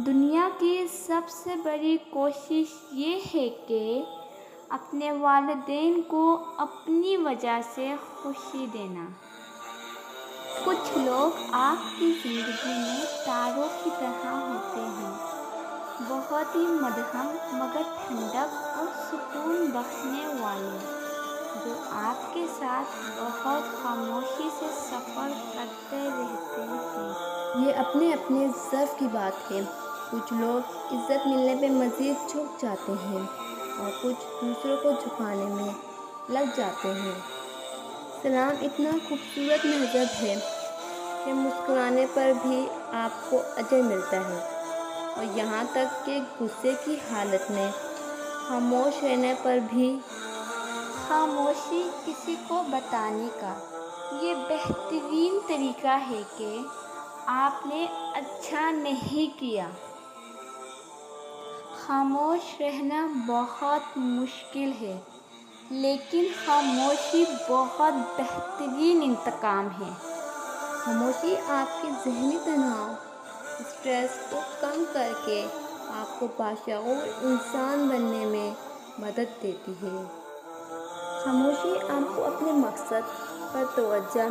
دنیا کی سب سے بڑی کوشش یہ ہے کہ اپنے والدین کو اپنی وجہ سے خوشی دینا۔ کچھ لوگ آپ کی زندگی میں تاروں کی طرح ہوتے ہیں، بہت ہی مدھم مگر ٹھنڈک اور سکون بخشنے والے، جو آپ کے ساتھ بہت خاموشی سے سفر کرتے رہتے ہیں۔ یہ اپنے اپنے ضعف کی بات ہے۔ کچھ لوگ عزت ملنے پہ مزید جھک جاتے ہیں اور کچھ دوسروں کو جھکانے میں لگ جاتے ہیں۔ سلام اتنا خوبصورت مہذب ہے کہ مسکرانے پر بھی آپ کو اجر ملتا ہے، اور یہاں تک کہ غصے کی حالت میں خاموش رہنے پر بھی۔ خاموشی کسی کو بتانے کا یہ بہترین طریقہ ہے کہ آپ نے اچھا نہیں کیا۔ خاموش رہنا بہت مشکل ہے، لیکن خاموشی بہت بہترین انتقام ہے۔ خاموشی آپ کے ذہنی تناؤ، اسٹریس کو کم کر کے آپ کو باشعور انسان بننے میں مدد دیتی ہے۔ خاموشی آپ کو اپنے مقصد پر توجہ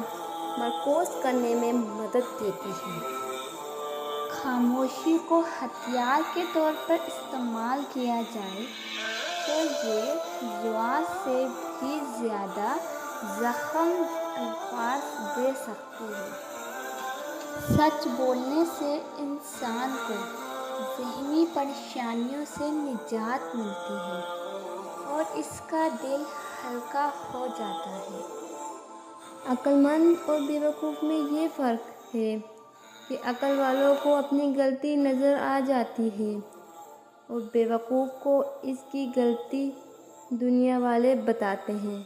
مرکوز کرنے میں مدد دیتی ہے۔ خاموشی کو ہتھیار کے طور پر استعمال کیا جائے تو یہ زوال سے بھی زیادہ زخم الفاظ دے سکتی ہے۔ سچ بولنے سے انسان کو ذہنی پریشانیوں سے نجات ملتی ہے اور اس کا دل ہلکا ہو جاتا ہے۔ عقل مند اور بیوقوف میں یہ فرق ہے کہ عقل والوں کو اپنی غلطی نظر آ جاتی ہے اور بیوقوف کو اس کی غلطی دنیا والے بتاتے ہیں۔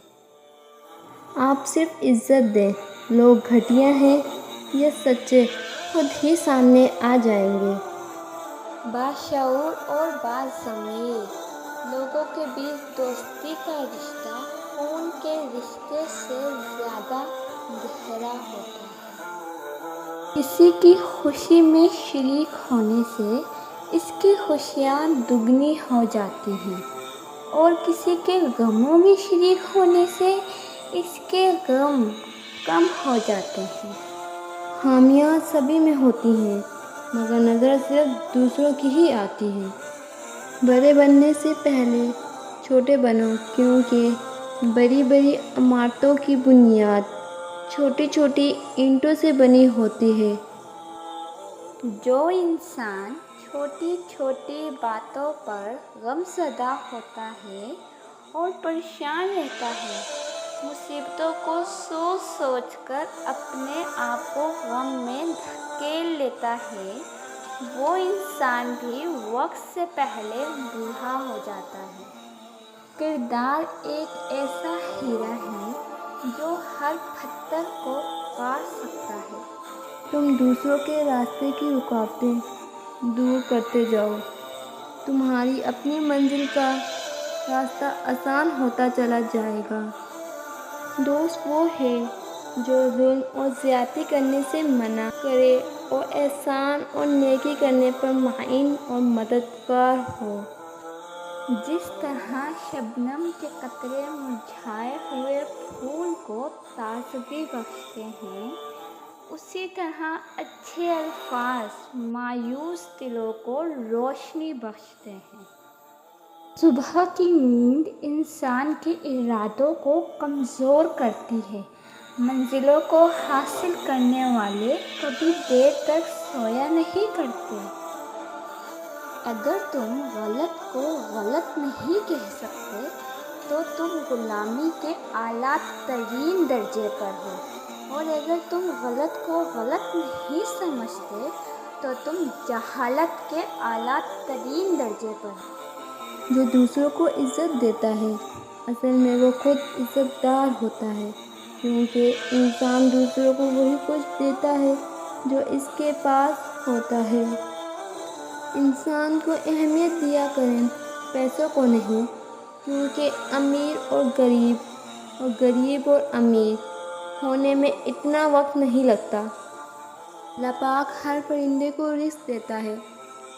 آپ صرف عزت دیں، لوگ گھٹیا ہیں یا سچے خود ہی سامنے آ جائیں گے۔ باشعور اور باضمیر لوگوں کے بیچ دوستی کا رشتہ خون کے رشتے سے زیادہ گہرا ہوتا ہے۔ کسی کی خوشی میں شریک ہونے سے اس کی خوشیاں دگنی ہو جاتی ہیں اور کسی کے غموں میں شریک ہونے سے اس کے غم کم ہو جاتے ہیں۔ خامیاں سبھی میں ہوتی ہیں، مگر نظر صرف دوسروں کی ہی آتی ہے۔ بڑے بننے سے پہلے چھوٹے بنو، کیونکہ بڑی بڑی عمارتوں کی بنیاد چھوٹی چھوٹی اینٹوں سے بنی ہوتی ہے۔ جو انسان چھوٹی چھوٹی باتوں پر غمزدہ ہوتا ہے اور پریشان رہتا ہے، مصیبتوں کو سوچ سوچ کر اپنے آپ کو غم میں دھکیل لیتا ہے، وہ انسان بھی وقت سے پہلے بوڑھا ہو جاتا ہے۔ کردار ایک ایسا ہیرا ہے جو ہر پتھر کو کاٹ سکتا ہے۔ تم دوسروں کے راستے کی رکاوٹیں دور کرتے جاؤ، تمہاری اپنی منزل کا راستہ آسان ہوتا چلا جائے گا۔ دوست وہ ہے جو ظلم اور زیادتی کرنے سے منع کرے اور احسان اور نیکی کرنے پر معین اور مددگار ہو۔ جس طرح شبنم کے قطرے مرجھائے ہوئے پھول کو تازگی بخشتے ہیں، اسی طرح اچھے الفاظ مایوس دلوں کو روشنی بخشتے ہیں۔ صبح کی نیند انسان کے ارادوں کو کمزور کرتی ہے۔ منزلوں کو حاصل کرنے والے کبھی دیر تک سویا نہیں کرتے۔ اگر تم غلط کو غلط نہیں کہہ سکتے تو تم غلامی کے اعلیٰ ترین درجے پر ہو، اور اگر تم غلط کو غلط نہیں سمجھتے تو تم جہالت کے اعلیٰ ترین درجے پر ہو۔ جو دوسروں کو عزت دیتا ہے، اصل میں وہ خود عزت دار ہوتا ہے، کیونکہ انسان دوسروں کو وہی کچھ دیتا ہے جو اس کے پاس ہوتا ہے۔ انسان کو اہمیت دیا کریں، پیسوں کو نہیں، کیونکہ امیر اور غریب اور غریب اور امیر ہونے میں اتنا وقت نہیں لگتا۔ اللہ پاک ہر پرندے کو رزق دیتا ہے،